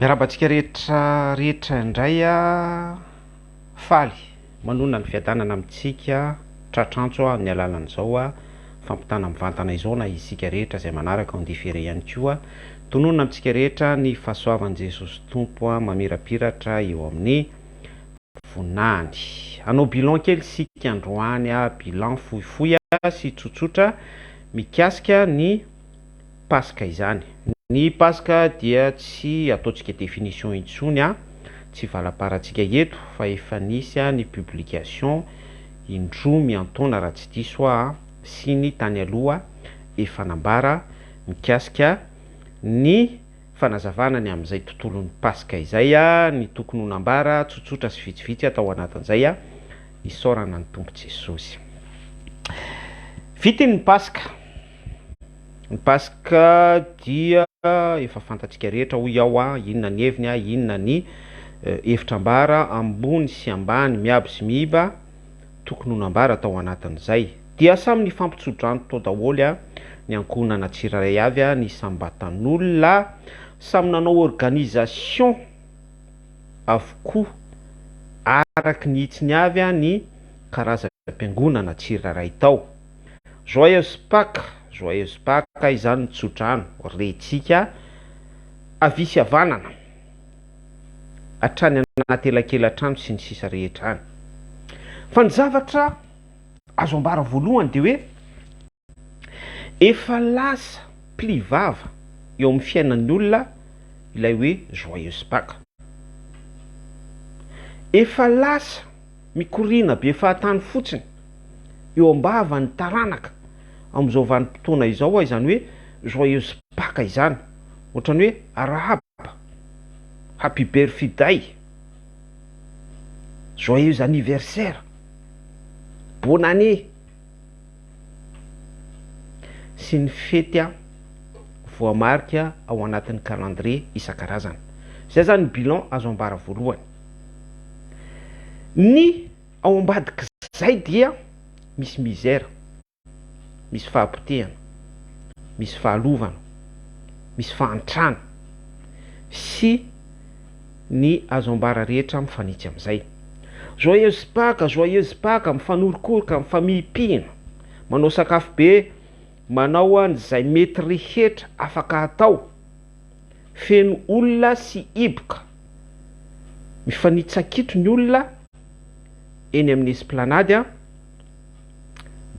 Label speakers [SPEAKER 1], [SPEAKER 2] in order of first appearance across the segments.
[SPEAKER 1] Miarabantsika rehetra indray faly manona ny fiadanana amintsika tratrantso ny alalan'izao fampitana mivantana izao na isika rehetra izay manaraka andifere ihany koa tononona amintsika rehetra ny fahasoavan'i Jesosy Tompo mamirapiratra eo amin'ny vonany. Anao bilan kely sika androany bilan fohifohy sy tsotsotra mikasika ny Paska izany. Ny Paska dia tsy ataontsika définition intsony tsy valaparantsika eto fa efa nisy ny publication indroa miantaona raha tsy diso sy ny tany aloha efa nambara mikasika ny fanazavana ny amin'izay tontolon'ny Paska izay ny tokony ho nambara tsotsotra sy vitsivitsy atao anatin'izay isaorana ny Tompo Jesosy. Vita ny Paska. Ny Paska dia efa fantatsika rehetra hoy ao inona ny heviny inona ny hevitra ambara ambony sy ambany miabo sy miiba tokony ho nambara atao anatin'izay dia samy ny fampitsodrano tao daholo ny ankonana tsirairay avy ny sambatan'olona samy nanao organisation avokoa araky ny hitsiny avy ny karazam-piangonana tsirairay tao. Joyeuse Pâques izany nitsodrano retsika avisy havanana hatrany anaty elakelan-trano sy ny sisa rehetra any. Fa ny zavatra azo ambara voalohany dia hoe efa lasa plivava eo amin'ny fiainan'ny olona ilay hoe Joyeuse Pâques. Efa lasa mikorina be fahatany fotsiny eo ambavany taranaka amin'izao vanim-potoana izao izany hoe Joyeuse Pâques izany ohatrany hoe arahaba happy birthday, joyeux anniversaire, bonne année sy ny fety voamarika ao anatin'ny calendrier isan-karazany. Zay zany bilan azo ambara voalohany. Ny ao ambadiky zay dia misy misère, misy fahampotehana, misy fahalovana, misy fahantrana sy ny azo ambara rehetra mifanitsy amin'izay. Joyeuse Pâques mifanorokoroka mifamihipihina, manao sakafo be, manao an'izay mety rehetra afaka atao, feno olona sy hiboka, mifanitsakitro ny olona eny amin'ny esplanade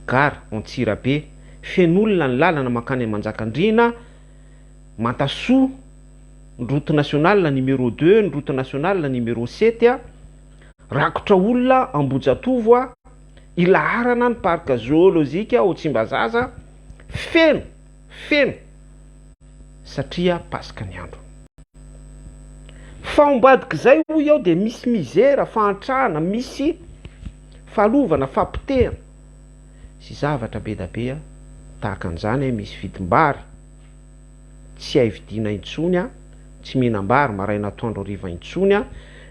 [SPEAKER 1] gare Antsirabe, feno olona ny lalana mankany Manjakandriana, Mantasoa, ny route nationale numéro 2, ny route nationale numéro 7 rakotra olona Ambojatovo ilaharana ny parc zoolojika ao Tsimbazaza, feno satria Paska ny andro. Fa ambadiky zay hoy ao dia misy misera, fahantrana, misy fahalovana, fahampotehana sy zavatra be da be tahaka an'izany misy vidim-bary tsy hay vidiana intsony tsy mihinam-bary maraina atoandro hariva intsony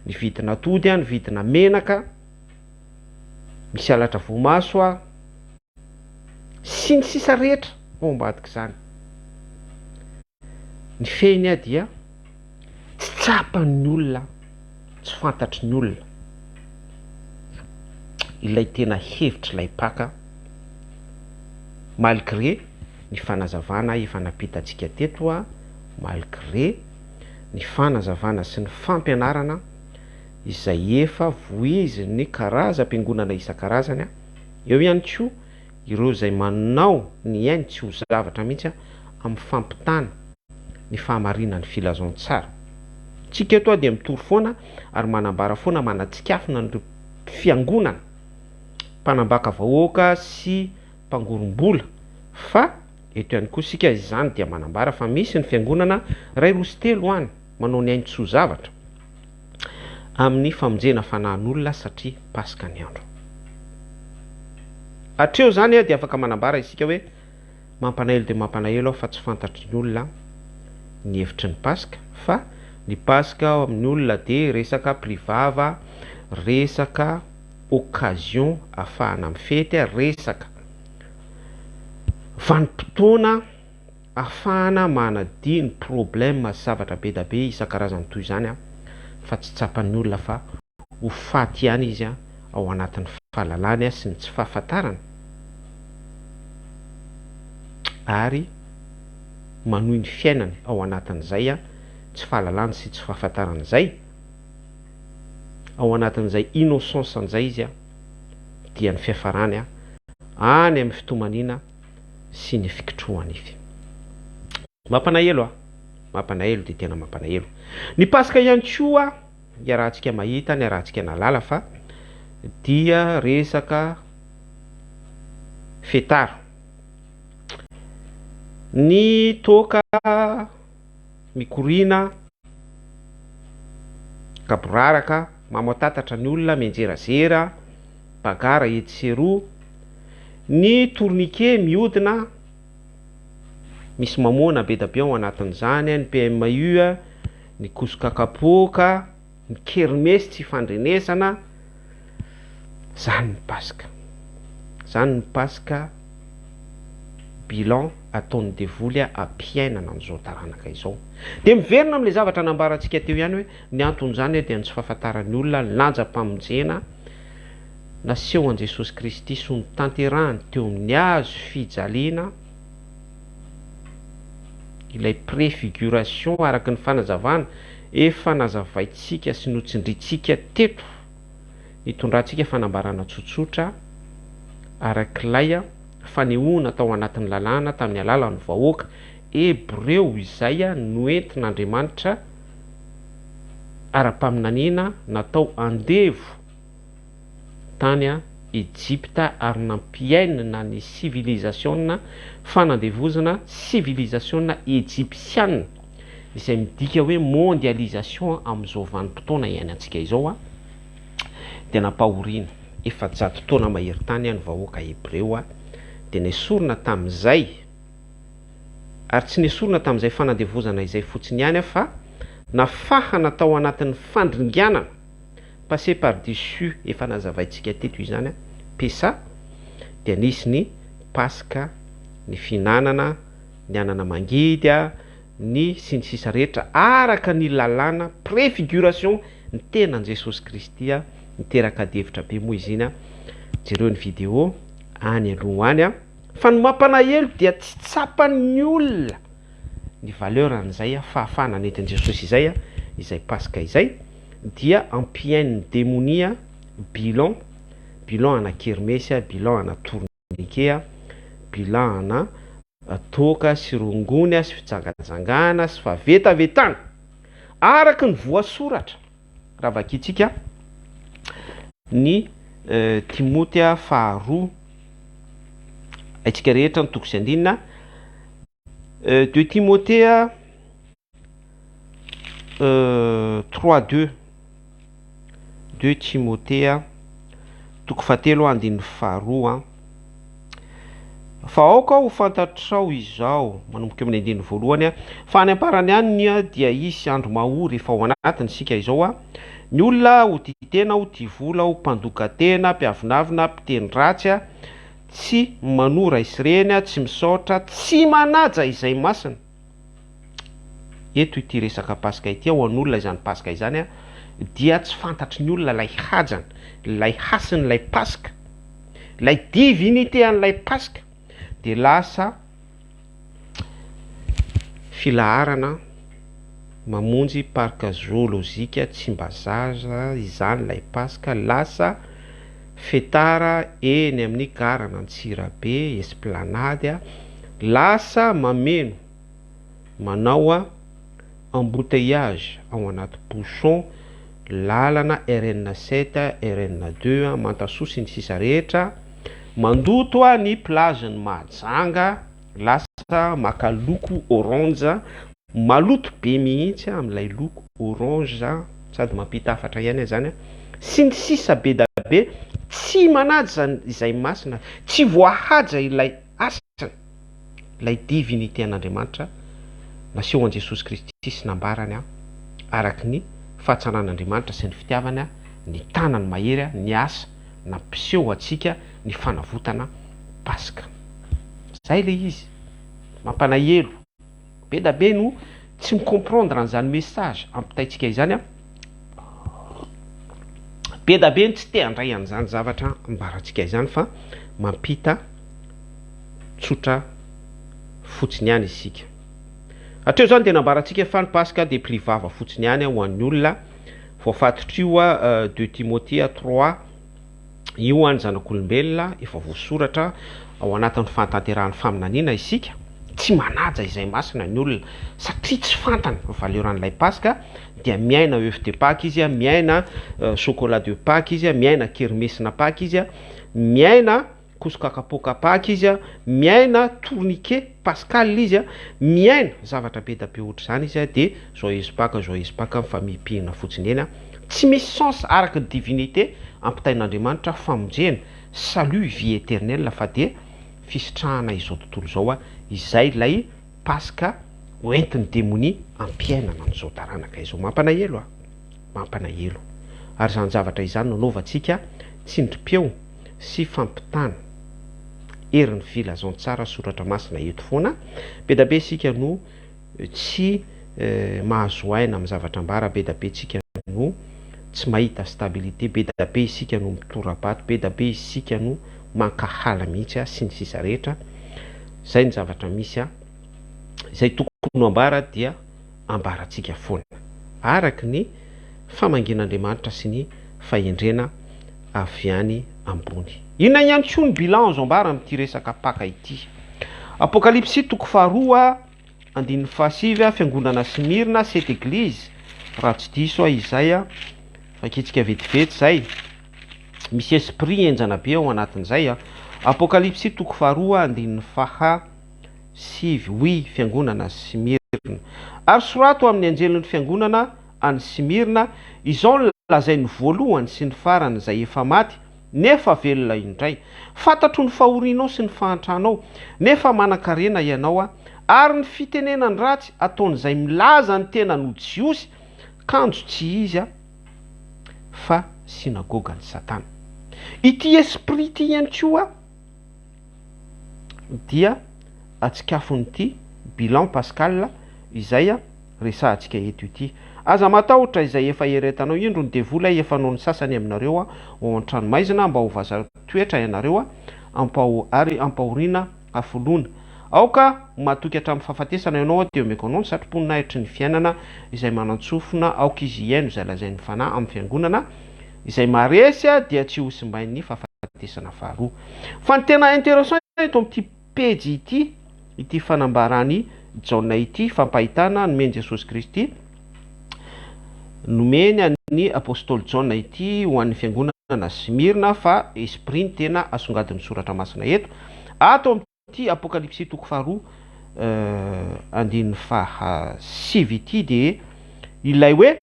[SPEAKER 1] ny vidina atody ny vidina menaka, misy halatra voamaso sy ny sisa rehetra ao ambadiky izany. Ny fehiny dia tsy tsapan'ny olona, tsy fantatry ny olona ilay tena hevitra ilay Pâques malgré ny fanazavana efa napitantsika teto malgré ny fanazavana sy ny fampianarana izay efa voiziny karazam-piangonana isan-karazany eo ihany koa ireo izay manao ny ainy tsy ho zavatra mihitsy amin'ny fampitana ny fahamarinan'ny filazon-tsara. Tsika eto dia mitory foana ary manambara foana manatsikafina ny fiangonana, mpanambaka vahoaka sy mpangorom-bola, fa eto ihany koa sika izany dia manambara fa misy ny fiangonana ray roa sy telo any manao ny ainy tsy ho zavatra amin'ny famonjena fanahin'olona satria Paska ny andro. Hatreo zany dia afaka manambara isika hoe mampanahelo dia mampanahelo fa tsy fantatry ny olona ny hevitry ny Paska, fa ny Paska amin'ny olona dia resaka plivava, resaka occasion ahafahana mifety, resaka vanim-potoana ahafahana manadiny problème sy zavatra be da be isan-karazany toy izany fa tsy tsapan'ny olona fa ho faty ihany izy ao anatin'ny fahalalany sy ny tsy fahafantarana, ary manohy ny fiainany ao anatin'izay tsy fahalalany sy tsy fahafantarana izay, ao anatin'izay innocence an'izay izy dia ny fiafarany any amin'ny fitomanina sy ny fikitrohany ify. Mampanahelo mampanahelo dia tena mampanahelo. Ny Pasika ihany koa iarahantsika mahita ny arahantsika nalala fa dia resaka fetara. Ny toka mikorina kaboraraka mamotatatra ny olona mienjerazera bagara etseroa, ny tourniquet mihodina misy mamoana be da be ao anatin'izany, ny PMU, ny kosoka kapoka, ny kermesy tsy fandrenesana, zany ny Pasika. Zany ny Pasika bilan ataon'ny devoly ampiainana an'izao taranaka izao. Dia miverina amin'ilay zavatra nambarantsika teo ihany hoe ny anton'izany dia ny tsy fahafantaran'ny olona, ny lanja-pamonjena naseho an Jesosy Kristy sy ny tanterahany teo amin'ny hazo fijaliana, ilay préfiguration araka ny fanazavana efa nazavaintsika sy notsindritsika teto, nitondrantsika fanambarana tsotsotra arak'ilay fanehoana tao anatin'ny lalàna tamin'ny alalan'ny vahoaka Hebreo izay noentin'Andriamanitra ara-paminaniana natao andevo tany Egypta ary nampiainana ny civilisation fanandevozana civilisation égyptienne izay midika hoe mondialisation amin'izao vanim-potoana iainantsika izao dia nampahoriana efa-jato taona mahery tany ny vahoaka Hebreo dia nesorina tamin'izay, ary tsy nesorina tamin'izay fanandevozana izay fotsiny ihany fa nafahana tao anatin'ny fandringanana passé par dessus efa nazavaintsika teto izany pesa, dia nisy ny Pasika, ny finanana, ny anana mangidy, ny sy ny sisa rehetra araka ny lalàna préfiguration ny tenan Jesosy Kristy niteraka devitra be moa izy iny jereo ny vidéo any aloha any fa ny mampanahelo dia tsy tsapan'ny olona ny valeur an'izay fahafahana nentin' Jesosy izay Pasika izay dia ampiain'ny démonia bilan ana kermesy, bilan ana tourniquet, bilan ana toka sy rongony sy fijangajangana sy favetavetana araka ny voasoratra raha vakitsika ny Timoty faharoa aitsika rehetra ny toko sy andinina 2 Timothée 3:2 2 Timothée toko fahatelo andin'ny faharoa fa aoka ho fantatrao izao manomboka amin'ny andin'ny voalohany fa any amparany any dia isy andro mahory efa ao anatiny sika izao ny olona ho titena, ho tivola, ho mpandoka tena, mpiavinavina, mpiteny ratsy, tsy manora isireny, tsy misaotra, tsy manaja izay masina. Eto ity resaka Pasika ity ho an'olona izany Pasika izany dia tsy fantatry ny olona lay hajana, lay hasiny lay Pasika, lay divinité an'ilay Pasika, dia lasa filaharana mamonjy parka zoolojika tsy mba zaza izany lay Pasika, lasa fetara eny amin'ny garana Antsirabe, esplanade, lasa mameno manao embouteillage ao anaty bouchon lalana RN7, RN2 Mantasoa sy ny sisa rehetra, mandoto ny plage ny Mahajanga, lasa maka loko orange, maloto be mihitsy amin'ilay loko orange sady mampita hafatra ihany zany sy ny sisa be da be, tsy manaja izay masina, tsy voahaja ilay asany, ilay divinité an'Andriamanitra naseho an Jesosy Kristy sy nambarany araky ny fahatsanan'Andriamanitra sy ny fitiavana, ny tanany mahery, ny asa nampiseho atsika ny fanavotana Pasika. Zay le izy mampanahelo be da be no tsy micomprendre an'izany message ampitaitsika izany a be da be no tsy te handray an'izany zavatra ambaratsika izany fa mampita tsotra fotsiny ihany isika. Hatreo zany dia nambarantsika fa ny Pasika dia mplivava fotsiny ihany ho an'ny olona voafatotry io a 2 Timothée 3 io any zanak'olombelona efa voasoratra ao anatin'ny fantanterahany faminaniana isika tsy manaja izay masina ny olona satria tsy fantany valeran'ilay Pasika dia miaina œuf de Pâques izy a miaina chocolat de Pâques izy a miaina kermesina Pâques izy a miaina kosoka Pâques izy a miaina tourniquet pascal izy a miaina zavatra be da be ohatra zany izy a de joyeuse Pâques mifamipihina fotsiny eny a tsy misy sens araka ny divinité ampitain'Andriamanitra famonjena salut vie éternelle fa de fisitrahana izao tontolo zao a izay lay Pasika hoentin'ny démonie ampiainana an'izao taranaka izao. Mampalahelo mampalahelo ary zany zavatra izany nanaovantsika tsindrim-peo sy fampitana erin'ny filazantsara soratra masina eto foana be da be sika no tsy mahazo aina amin'ny zavatra ambara be da be sika no tsy mahita stabilité be da be isika no mitorabato be da be isika no mankahala mihitsy a sy ny sisa rehetra zay ny zavatra misy a izay tokony no ambara dia ambaratsika foana araky ny famangin'Andriamanitra sy ny fahendrena avy any ambony. Inona ihany koa ny bilan zo ambara amin'ity resaka Paka ity. Apocalypse toko faharoa andin'ny fahasivy fiangonana Smirna cette église raha tsy diso izay a fakitsika vetivety zay misy esprit enjana be ao anatin'izay a. Apocalypse toko faharoa andin'ny fahasivy oui fiangonana Smirna ary sorato amin'ny anjelin'ny fiangonana any Smirna izao ny lazainy voalohany sy ny farany izay efa maty nefa velona indray fantatro ny fahorianao sy ny fahantrahanao nefa manan-karena ianao a ary ny fitenenany ratsy ataon'izay milaza ny tena no jiosy kanjo tsy izy a fa sinagogan'ny Satana. Ity esprit ty ihany koa dia atsikafonyity bilan pascal izay a resahantsika eto ity. Aza matahotra izay efa heretanao indro ny devola efa nao ny sasany aminareo a ao an-tranomaizina mba ho vaza toetra ianareo a ary ampahoriana afoloana aoka matoky hatramin'ny fahafatesana ianao teo mekonao satroponinahitry ny fiainana izay manantsofina aoka izy iaino izay lazain'ny fanahy amin'ny fiangonana izay maresy a dia tsy hosimbain'ny fahafatesana faharoa. Fa ny tena intéressant eto amin'ity pejy ity fanambarany jaona ity fampahitana nomeny Jesosy Kristy nomeny ny apôstôly Jaona ity ho an'ny fiangonana Smirna fa esprit ny tena asongadin'ny soratra masina eto ato amin'ity apocalypse toko faharoa andin'ny fahasivy ity de ilay hoe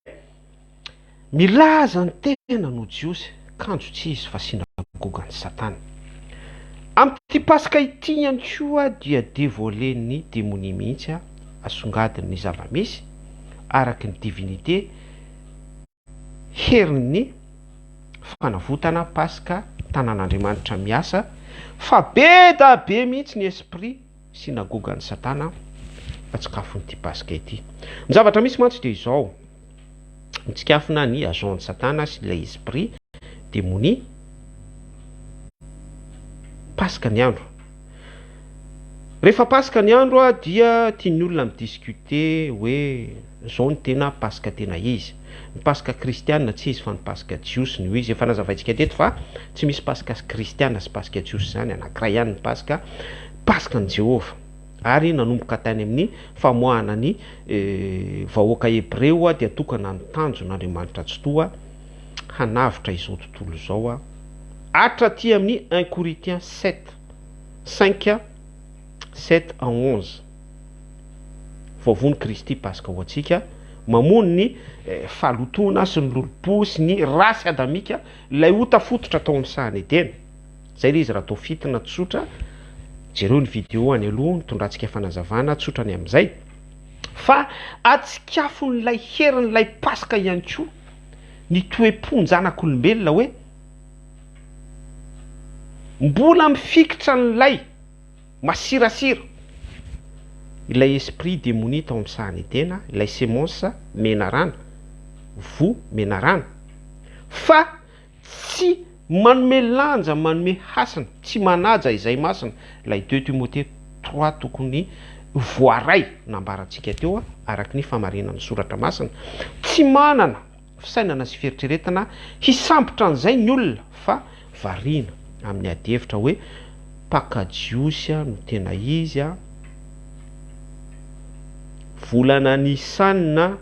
[SPEAKER 1] milaza ny tena no jiosy kanjo tsy izy fa sinagogan'ny Satana. Amin'ity Pasika ity ihany koa dia dévolen'ny démonie mihitsy asongadin'ny zava-misy araky ny divinité herin'ny fanavotana Pasika tanan'Andriamanitra miasa fa be da be mihitsy ny esprit sinagogan'ny Satana atsikafonyity Pasika ity. Ny zavatra misy mantsy dia izao mitsikafona ny agent Satana sy ilay esprit démonie Pasika ny andro. Rehefa Pasika ny andro a dia tian'ny olona midiscuter hoe zao ny tena Pasika tena izy. Ny Pasika kristiana tsy izy fa ny Pasika jiosy no izy. Efa nazavaintsika teto fa tsy misy Pasika kristiana sy Pasika jiosy zany anankiray ihany ny Pasika ny Jehova. Ary nanomboka tany amin'ny famoahana ny vahoaka hebreo dia tokana ny tanjon'Andriamanitra tsy toa hanavitra izao tontolo izao a hatraty amin'ny 1 Corinthiens 7:5 7 à 11 vovony Kristy Pasika ho antsika mamono ny falotona sy ny lolopo sy ny rasy adamika ilay ho tafototra tao amin'ny sahany Edena. Zay izy raha tao fitina tsotra jereo ny vidéo any aloha mitondrantsika fanazavana tsotra ny amin'izay fa atsikafony'ilay herin'ilay Pasika ihany koa ny toe-ponjanak'olombelona hoe mbola mifikitra n'ilay masirasira ilay esprit démonie tao amin'ny sahany tena, ilay semonsa mena rana, vo mena rana, fa tsy manome lanja, manome hasina, tsy manaja izay masina. Ilay 2 Timothée 3 tokony voaray nambarantsika teo araka ny famarinan'ny soratra masina. Tsy manana fisainana sy fieritreretana hisambotra an'izay ny olona, fa variana amin'ny adihevitra hoe pakajiosy no tena izy volana Nisanina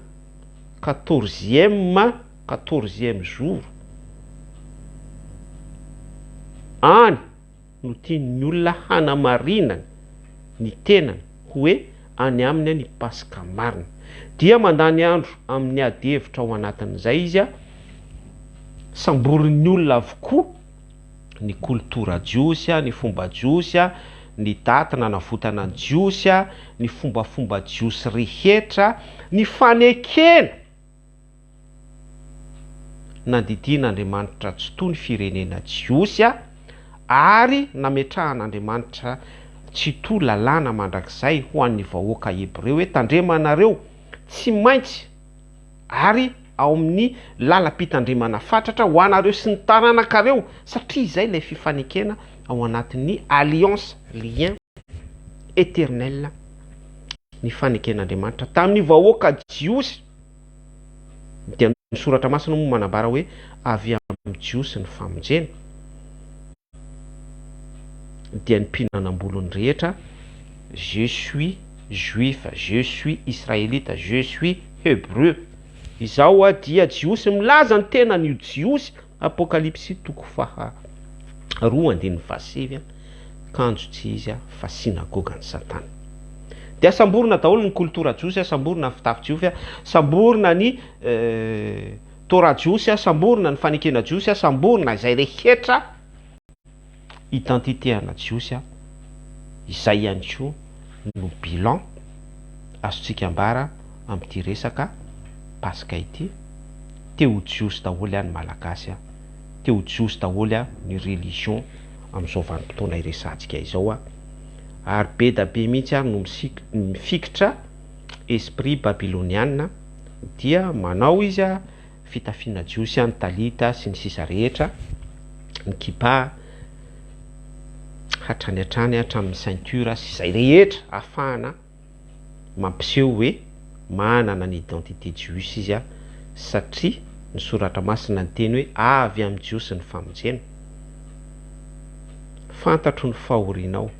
[SPEAKER 1] 14e jour any no tian'ny olona hanamarinana ny tenany hoe any aminy ny Pasika marina, dia mandany andro amin'ny adihevitra ao anatin'izay izy samborin'ny olona avokoa ny koltora jiosy, ny fomba jiosy, ny daty nanavotana ny jiosy, ny fombafomba jiosy rehetra, ny fanekena nandidian'Andriamanitra tsy toy ny firenena jiosy, ary nametrahan'Andriamanitra tsy toy lalàna mandrakizay ho an'ny vahoaka hebreo hoe tandremanareo tsy maintsy ary ao amin'ny lalam-pitandremana fatratra ho anareo sy ny taranankareo, satria izay ilay fifanekena ao anatin'ny alliance, lien éternel, ny faneken'Andriamanitra tamin'ny vahoaka jiosy. Dia ny soratra masina moa manambara hoe avy amin'ny jiosy ny famonjena, dia ny mpihinanam-bolony rehetra, je suis juif, je suis israélite, je suis hébreu. Izao dia jiosy milaza ny tena ny jiosy. Apokalipsy 2:27, kanjo tsy izy fa sinagogan'ny Satana. Dia samborina daholo ny koltora jiosy, samborina ny fitafy jiosy, samborina ny tora jiosy, samborina ny fanekena jiosy, samborina izay rehetra identité ana jiosy, izay ihany koa no bilan azontsika ambara amin'ity resaka Pasika ity. Teo jiosy daholo ihany malagasy, teo jiosy daholo ny religion amin'izao vanim-potoana iresantsika izao, ary be da be mihitsy no mifikitra esprit babyloniana, dia manao izy fitafiana jiosy, ny talita sy ny sisa rehetra, ny kipa hatrany hatramin'ny ceinture sy izay rehetra ahafahana mampiseho hoe manana ny identité jiosy izy, satria ny soratra masina ny teny hoe avy amin'ny jiosy ny famonjena. Fantatro ny fahorianao,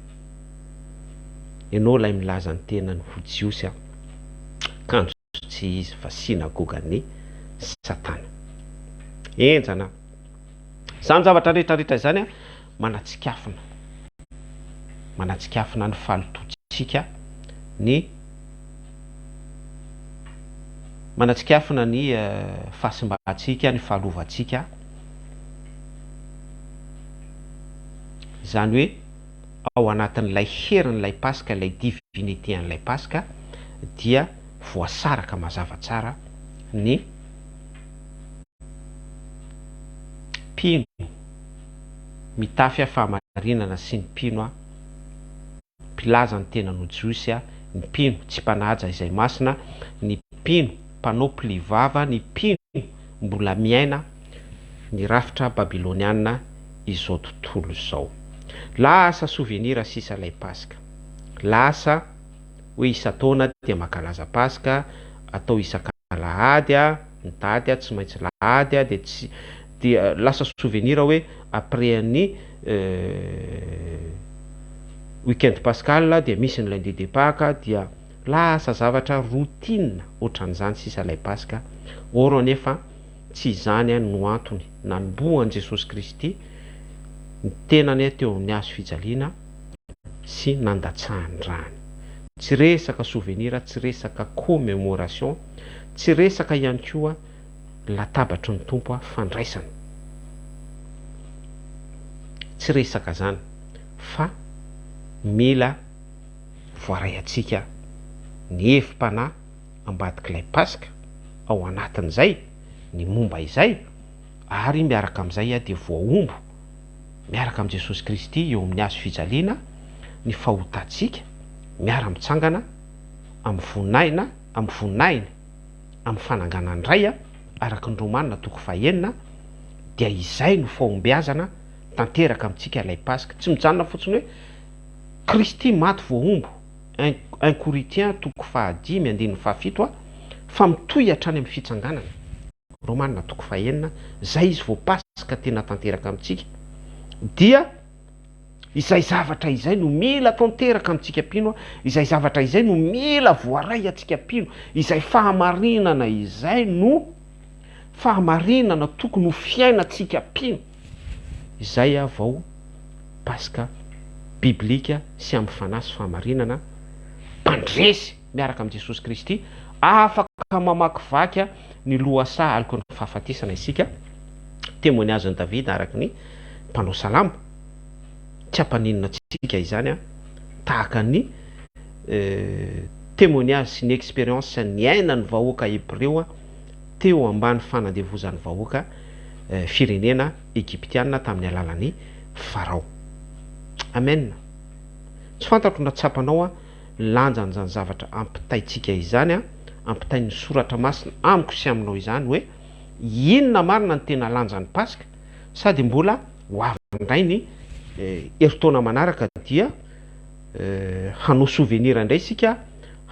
[SPEAKER 1] ianao lay milaza ny tenany ho jiosy, kanjo tsy izy fa sinagogan'ny Satana. Enjana zany zavatra rehetrarehetra izany manatsikafina ny falototsika, manatsikafina ny fahasimbatsika, ny fahalovantsika. Zany hoe ao anatin'ilay herin'ilay Pasika, ilay divinité an'ilay Pasika, dia voasaraka mazava tsara ny mpino mitafy fahamarinana sy ny mpino mpilaza ny tenany jiosy, ny mpino tsy mpanaja izay masina, ny mpino mpanao plivava, ny mpino mbola miaina ny rafitra babyloniana izao tontolo izao. Lasa souvenir sisa ilay Pasika, lasa hoe isa-taona dia mankalaza Pasika, atao isan-kalahady, ny dady tsy maintsy lahady, dia lasa souvenir hoe après ny weekend pascal dia misy ny lundi de Pâques, dia lasa zavatra routine ohatran'izany sisa ilay Pasika. Or nefa tsy izany no antony nanombohan'i Jesosy Kristy ny tenany teo amin'ny hazo fijaliana sy nandatsahany rany. Tsy resaka souvenir, tsy resaka commémoration, tsy resaka ihany koa latabatry ny tompo fandraisana, tsy resaka zany, fa mila voaray atsika ny hefim-panahy ambadik'ilay Pasika ao anatin'izay ny momba izay, ary miaraka amin'izay dia voaombo miaraka amin'i Jesosy Kristy eo amin'ny hazo fijaliana ny fahotantsika, miara-mitsangana amin'ny vonaina amin'ny fananganany ray araka ny romanina toko fahenina dia izay no fahombiazana tanteraka amintsika ilay pasika. Tsy mijanona fotsiny hoe Kristy maty voaombo 1 Corinthiens toko 5:7 fa mitohy hatrany amin'ny fitsanganana. Romanina toko fahenina zay izy vao pasika tena tanteraka amintsika dia izay zavatra izay no mila tanteraka amintsika pino, izay zavatra izay no mila voaray atsika pino, izay fahamarinana izay no fahamarinana tokony ho fiainatsika pino, izay vao pasika biblika sy amin'ny fanahy sy fahamarinana mpandresy miaraka amin'ny Jesosy Kristy, afaka mamakivaky ny lohasaha aliko ny fahafatesana isika. Témoignage-ny David araka ny mpanao salamo, tsy ampaninona tsika izany tahaka ny témoignage sy ny expérience ny ainany vahoaka Hébreo teo ambany fanandevozan'ny vahoaka firenena Egyptiana tamin'ny alalan'ny Farao. Amen. Tsy fantatro na tsapanao lanjany zany zavatra ampitaitsika izany ampitain'ny soratra masina amiko sy aminao izany hoe inona marina ny tena lanjan'ny pasika, sady mbola ho avy indray ny eritaona manaraka dia hanao souvenir indray sika,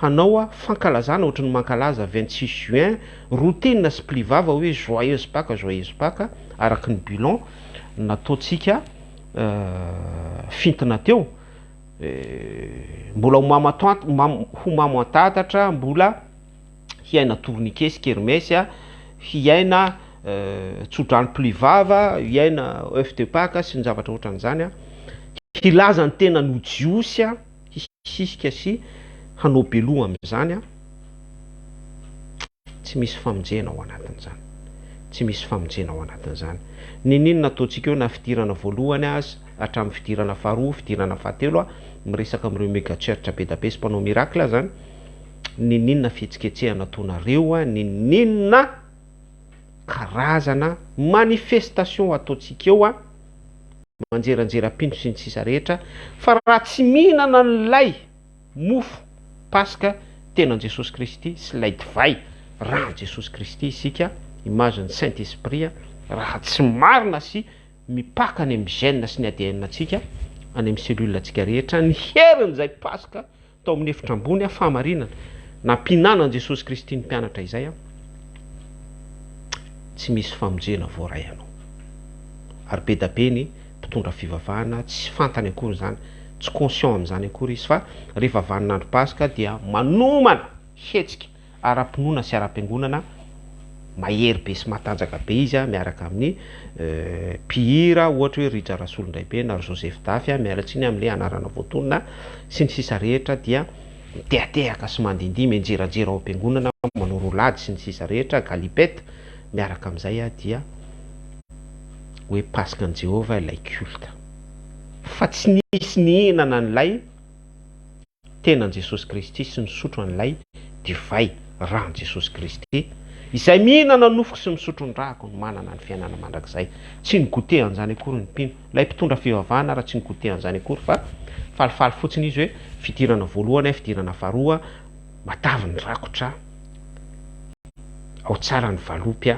[SPEAKER 1] hanao fankalazana ohatry ny mankalaza 26 juin routine sy plivava hoe joyeuse Pâques araka ny bilan nataotsika fintina teo, mbola ho mamatantatra, mbola hiaina tourniquet sy kermesy, hiaina tsodrano plivava, hiaina œuf de Pâques sy ny zavatra ohatran'izany, hilaza ny tena nojiosy hisisika sy hanao beloha amin'izany. Tsy misy famonjena ao anatin'izany, tsy misy famonjena ao anatin'izany. Ninona ataotsika eo na fidirana voalohany azy hatramin'ny fidirana faharoa, fidirana fahatelo miresaka amin'ireo mega church be da be sy mpanao miracle zany, ninona fihetsiketsehana ataonareo, ninona karazana manifestation ataotsika eo manjeranjeram-pino sy ny sisa rehetra, fa raha tsy mihinana n'lay mofo pasika tenan Jesosy Kristy sy lay divay raha Jesosy Kristy isika image ny Saint Esprit, raha tsy marina sy mipaka any amin'ny gène sy ny ADN atsika any amin'ny cellule atsika rehetra, ny herin'izay pasika tao amin'ny efitra ambony fahamarinana nampinanan Jesosy Kristy ny mpianatra izay tsy misy famonjena voaray anao. Ary be da be ny mpitondra fivavahana tsy fantany akory zany, tsy conscient amin'izany akory izy, fa rehefa vaninandro pasika dia manomana hetsika ara-pinoana sy ara-piangonana mahery be sy matanjaka be izy miaraka amin'ny mpihira ohatra hoe Rija Rasolo Ndaibe na Joseph Dafy, mialatsiny amin'ilay anarana voatonona sy ny sisa rehetra dia mitehaka sy mandindihy menjeranjera ao am-piangonana, manao rolady sy ny sisa rehetra, galipette, miaraka amin'izay dia hoe pasika an' Jehova ilay culte, fa tsy nisy nihinana n'lay tenan Jesosy Kristy sy nisotro an'ilay divay rahan Jesosy Kristy, izay mihinana nofoko sy misotro ny rahako no manana ny fiainana mandrakizay. Tsy ny goûter an'izany akory ny mpino, lay mpitondra fivavahana raha tsy ny goûter an'izany akory, fa falifaly fotsiny izy hoe fidirana voalohany, fidirana faharoa, matavy ny rakotra, ao tsara ny valopy,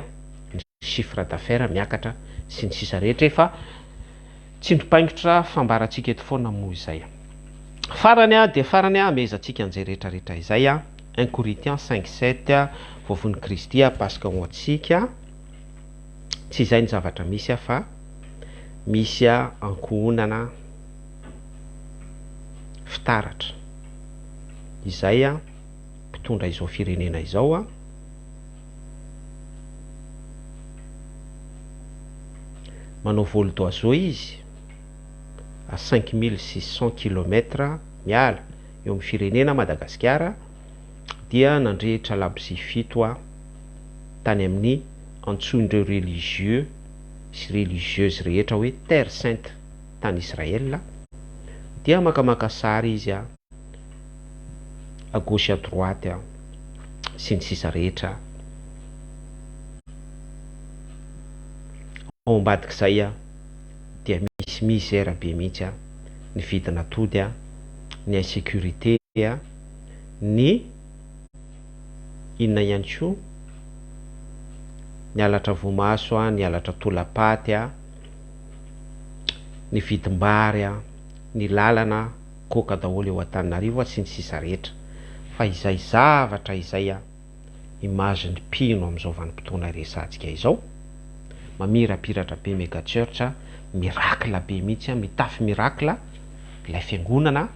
[SPEAKER 1] ny chiffre d'affaires miakatra sy ny sisa rehetra, efa tsindrom-paingitra fambarantsika eto foana moa izay. Farany dia farany amezatsika an'izay rehetrarehetra izay 1 Corinthiens 5:7 vovon'ny Kristy pasika ho antsika, tsy izay ny zavatra misy fa misy ankohonana fitaratra izay mpitondra izao firenena izao manao vol d'oiseau izy à 5600 km miala eo amin'ny firenena Madagasikara, dia nandrehitra labozia 7 tany amin'ny antsoindreo religieux sy religieuse rehetra hoe Terre Sainte tany Israel, dia makamaka sary izy à gauche à droite sy ny sisa rehetra. Ao ambadik'izay dia misy misère be mihitsy ny vidina atody, ny insécurité, ny inona ihany koa ny alatra vomaso a, ny alatra tolapaty a, ny vidim-bary a, ny lalana koka daholo eo Antananarivo sy ny sisa rehetra. Fa izay zavatra izay a image ny mpino amin'izao vanim-potoana resantsika izao, mamirapiratra be mega church, mirakla be mihitsy, mitafy mirakla ilay fiangonana,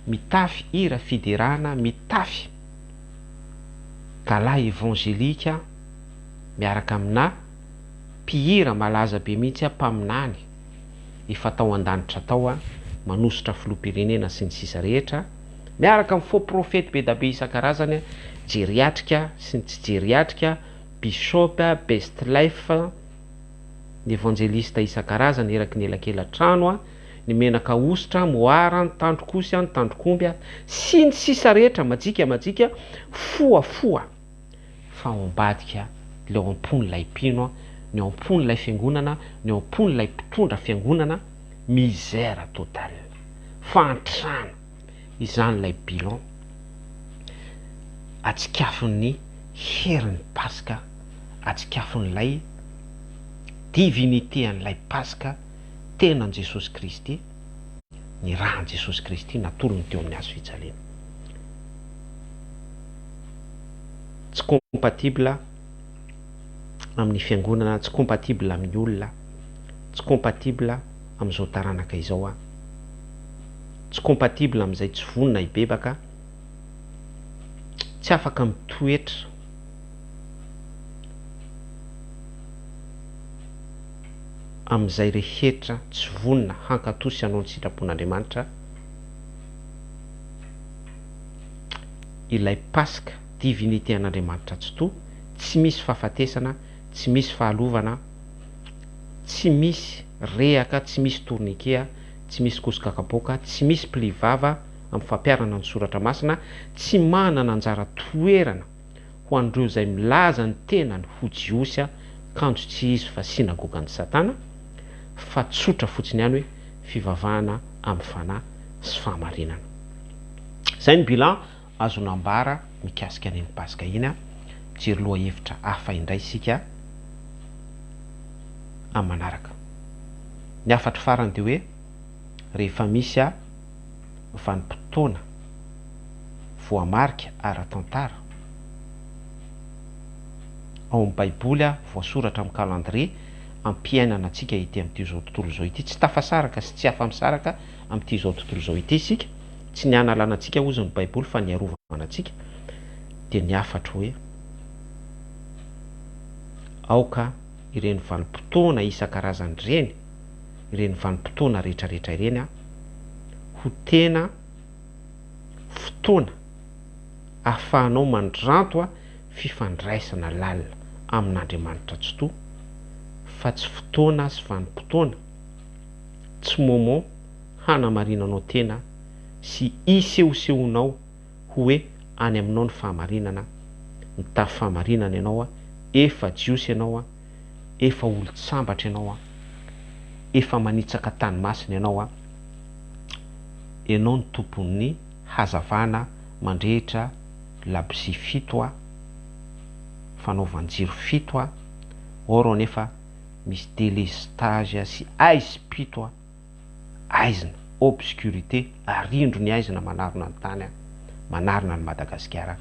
[SPEAKER 1] mitafy hira fiderana, mitafy gala evangelika miaraka amina mpihira malaza be mihitsy mpaminany efa tao an-danitra tao a, manositra filoham-pirenena sy ny sisa rehetra, miaraka amin'ny faux prophète be da be isan-karazany, jeriatrika sy ny tsy jeriatrika, bishop, best life, ny evangelista isan-karazany eraky ny elakela-trano a, ny menaka ositra, moara, ny tandrokosy, ny tandrokomby sy ny sisa rehetra, majika foa fa ombadika le ao am-pon'ilay mpino, ny ao am-pon'ilay fiangonana, ny ao am-pon'ilay mpitondra fiangonana, misère totale, fantrana. Izany lay bilan atsikafony herin'ny Paska, atsikafonyilay divinité an'ilay Paska tenan Jesosy Kristy, ny rahan Jesosy Kristy natolony teo amin'ny hazo fijaliana. Tsy compatible amin'ny fiangonana, tsy compatible amin'ny olona, tsy compatible amin'izao taranaka izao a, tsy compatible amin'izay tsy vonina ibebaka, tsy afaka mitoetra amin'izay rehetra tsy vonina hankatosy anao ny sitrapon'Andriamanitra. Ilay Paska divinité an'Andriamanitra tsy to, tsy misy fahafatesana, tsy misy fahalovana, tsy misy rehaka, tsy misy tourniquet, tsy misy kosoka kapoka, tsy misy plivava amin'ny fampiarana ny soratra masina, tsy manana anjara toerana ho an'ireo izay milaza ny tenany ho jiosy, kanjo tsy izy fa sinagogan'ny Satana, fa tsotra fotsiny ihany hoe fivavahana amin'ny fanahy sy fahamarinana. Zay ny bilan azo nambara mikasika an'iny Paska iny a. Jery loha hevitra hafa indray sika amin'ny manaraka. Ny afatra farany dia hoe rehefa misy vanim-potoana voamarika ara-tantara ao amin'ny baiboly voasoratra amin'ny calendrier ampiainana antsika ity amin'ity zao tontolo zao ity, tsy tafasaraka sy tsy afa-misaraka amin'ity zao tontolo zao ity isika, tsy ny analana antsika ozy ny baiboly fa ny arovana antsika. Dia ny afatra hoe aoka ireny vanim-potoana isan-karazany ireny, ireny vanim-potoana rehetrarehetra ireny ho tena fotoana ahafahanao mandranto fifandraisana lalina amin'Andriamanitra tsy to, fa tsy fotoana sy vanim-potoana tsy moment hanamarinanao tena sy isehosehonao hoe any aminao ny fahamarinana, mitafy fahamarinana ianao efa jiosy ianao efa olo-tsambatra ianao efa manitsaka tany masina ianao ny tompon'ny hazavana mandrehitra labozia 7 fanaovan-jiro 7 or nefa misy délestage sy aizy-pito aizina obscurité, arindro ny aizina manarona ny tany, manarona ny Madagasikara.